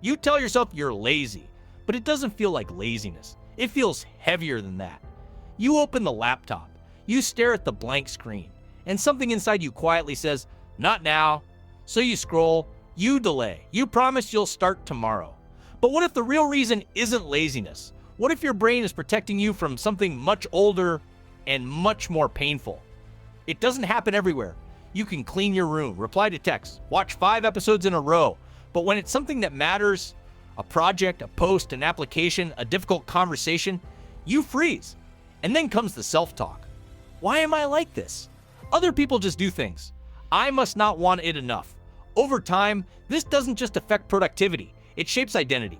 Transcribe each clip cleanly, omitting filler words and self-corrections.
You tell yourself you're lazy, but it doesn't feel like laziness. It feels heavier than that. You open the laptop, you stare at the blank screen, and something inside you quietly says, "Not now." So you scroll, you delay, you promise you'll start tomorrow. But what if the real reason isn't laziness? What if your brain is protecting you from something much older and much more painful? It doesn't happen everywhere. You can clean your room, reply to texts, watch 5 episodes in a row. But when it's something that matters, a project, a post, an application, a difficult conversation, you freeze. And then comes the self-talk. Why am I like this? Other people just do things. I must not want it enough. Over time, this doesn't just affect productivity, it shapes identity.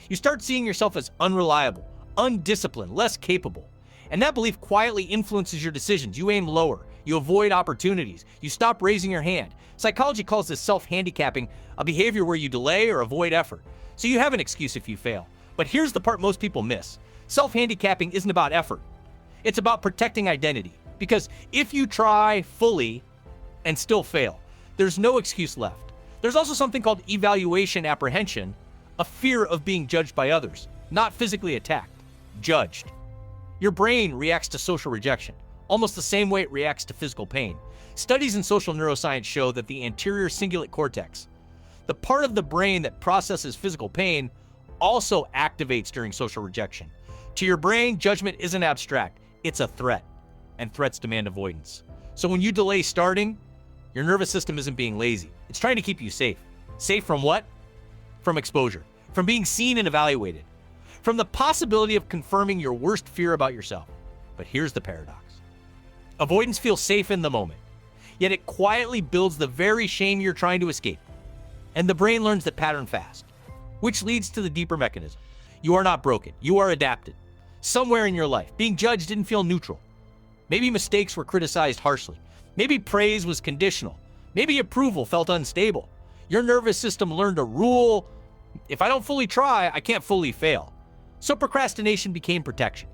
You start seeing yourself as unreliable, undisciplined, less capable. And that belief quietly influences your decisions. You aim lower, you avoid opportunities, you stop raising your hand. Psychology calls this self-handicapping, a behavior where you delay or avoid effort. So you have an excuse if you fail. But here's the part most people miss. Self-handicapping isn't about effort. It's about protecting identity. Because if you try fully and still fail, there's no excuse left. There's also something called evaluation apprehension, a fear of being judged by others, not physically attacked, judged. Your brain reacts to social rejection, almost the same way it reacts to physical pain. Studies in social neuroscience show that the anterior cingulate cortex, the part of the brain that processes physical pain, also activates during social rejection. To your brain, judgment isn't abstract, it's a threat, and threats demand avoidance. So when you delay starting, your nervous system isn't being lazy. It's trying to keep you safe. Safe from what? From exposure, from being seen and evaluated, from the possibility of confirming your worst fear about yourself. But here's the paradox. Avoidance feels safe in the moment, yet it quietly builds the very shame you're trying to escape. And the brain learns that pattern fast, which leads to the deeper mechanism. You are not broken, you are adapted. Somewhere in your life, being judged didn't feel neutral. Maybe mistakes were criticized harshly. Maybe praise was conditional. Maybe approval felt unstable. Your nervous system learned a rule: if I don't fully try, I can't fully fail. So procrastination became protection.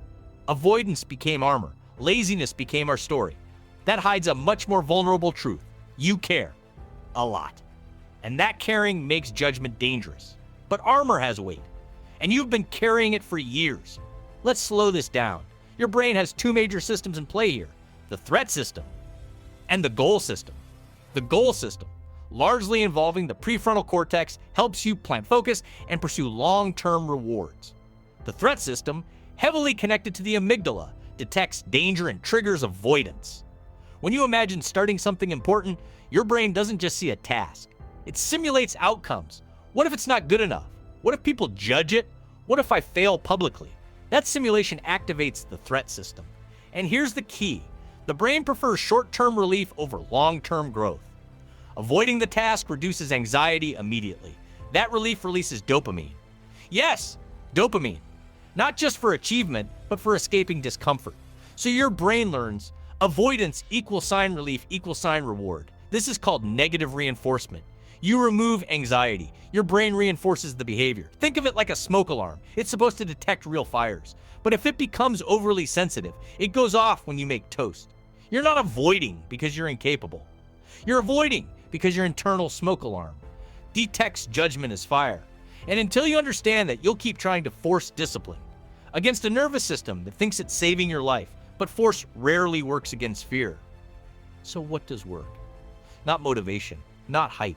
Avoidance became armor. Laziness became our story. That hides a much more vulnerable truth. You care. A lot. And that caring makes judgment dangerous. But armor has weight. And you've been carrying it for years. Let's slow this down. Your brain has 2 major systems in play here: the threat system and the goal system. The goal system, largely involving the prefrontal cortex, helps you plan focus and pursue long-term rewards. The threat system, heavily connected to the amygdala, detects danger and triggers avoidance. When you imagine starting something important, your brain doesn't just see a task. It simulates outcomes. What if it's not good enough? What if people judge it? What if I fail publicly? That simulation activates the threat system. And here's the key. The brain prefers short-term relief over long-term growth. Avoiding the task reduces anxiety immediately. That relief releases dopamine. Yes, dopamine. Not just for achievement, but for escaping discomfort. So your brain learns avoidance equals sign relief equals sign reward. This is called negative reinforcement. You remove anxiety. Your brain reinforces the behavior. Think of it like a smoke alarm. It's supposed to detect real fires. But if it becomes overly sensitive, it goes off when you make toast. You're not avoiding because you're incapable. You're avoiding because your internal smoke alarm detects judgment as fire. And until you understand that, you'll keep trying to force discipline against a nervous system that thinks it's saving your life. But force rarely works against fear. So what does work? Not motivation, not hype.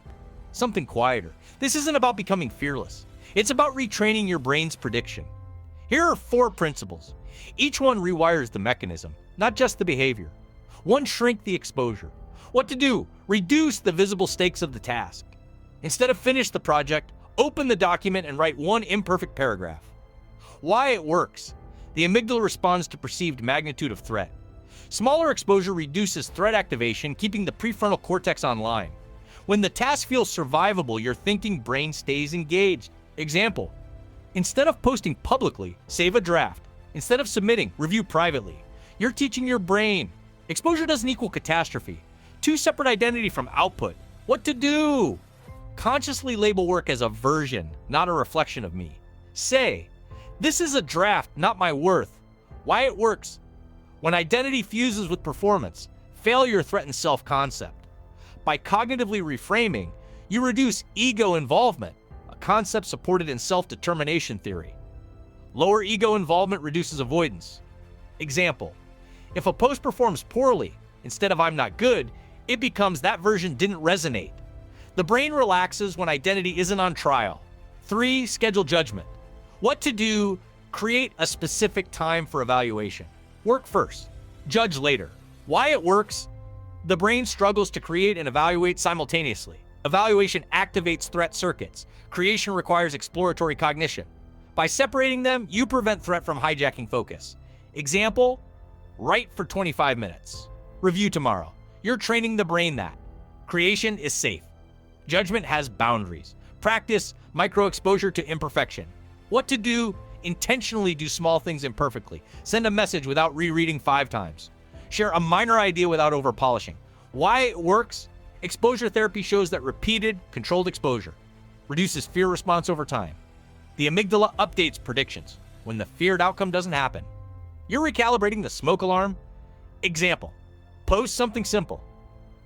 Something quieter. This isn't about becoming fearless. It's about retraining your brain's prediction. Here are 4 principles. Each one rewires the mechanism, not just the behavior. 1, shrink the exposure. What to do? Reduce the visible stakes of the task. Instead of finish the project, open the document and write 1 imperfect paragraph. Why it works. The amygdala responds to perceived magnitude of threat. Smaller exposure reduces threat activation, keeping the prefrontal cortex online. When the task feels survivable, your thinking brain stays engaged. Example: instead of posting publicly, save a draft. Instead of submitting, review privately. You're teaching your brain. Exposure doesn't equal catastrophe. 2 separate identity from output. What to do? Consciously label work as a version, not a reflection of me. Say, this is a draft, not my worth. Why it works. When identity fuses with performance, failure threatens self-concept. By cognitively reframing, you reduce ego involvement, a concept supported in self-determination theory. Lower ego involvement reduces avoidance. Example, if a post performs poorly, instead of "I'm not good," it becomes "that version didn't resonate." The brain relaxes when identity isn't on trial. 3. Schedule judgment. What to do: create a specific time for evaluation. Work first, judge later. Why it works? The brain struggles to create and evaluate simultaneously. Evaluation activates threat circuits. Creation requires exploratory cognition. By separating them, you prevent threat from hijacking focus. Example, write for 25 minutes. Review tomorrow. You're training the brain that creation is safe. Judgment has boundaries. Practice micro-exposure to imperfection. What to do: intentionally do small things imperfectly. Send a message without rereading 5 times. Share a minor idea without over-polishing. Why it works? Exposure therapy shows that repeated, controlled exposure reduces fear response over time. The amygdala updates predictions when the feared outcome doesn't happen. You're recalibrating the smoke alarm. Example, post something simple.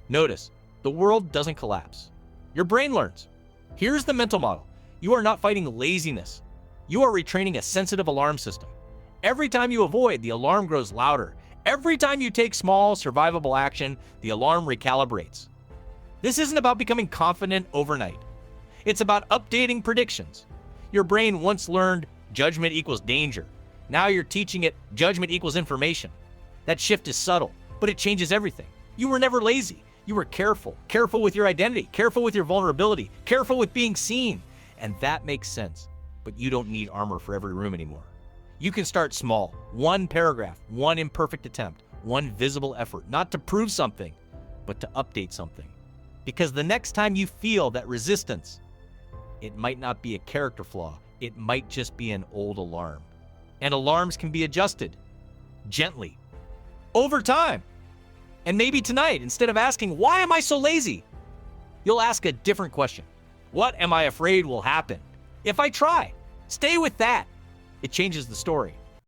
Notice, the world doesn't collapse. Your brain learns. Here's the mental model. You are not fighting laziness. You are retraining a sensitive alarm system. Every time you avoid, the alarm grows louder. Every time you take small, survivable action, the alarm recalibrates. This isn't about becoming confident overnight. It's about updating predictions. Your brain once learned judgment equals danger. Now you're teaching it judgment equals information. That shift is subtle, but it changes everything. You were never lazy. You were careful. Careful with your identity. Careful with your vulnerability. Careful with being seen. And that makes sense. But you don't need armor for every room anymore. You can start small. 1 paragraph, 1 imperfect attempt, 1 visible effort, not to prove something, but to update something. Because the next time you feel that resistance, it might not be a character flaw. It might just be an old alarm. And alarms can be adjusted gently over time. And maybe tonight, instead of asking, "Why am I so lazy?" you'll ask a different question. What am I afraid will happen if I try? Stay with that. It changes the story.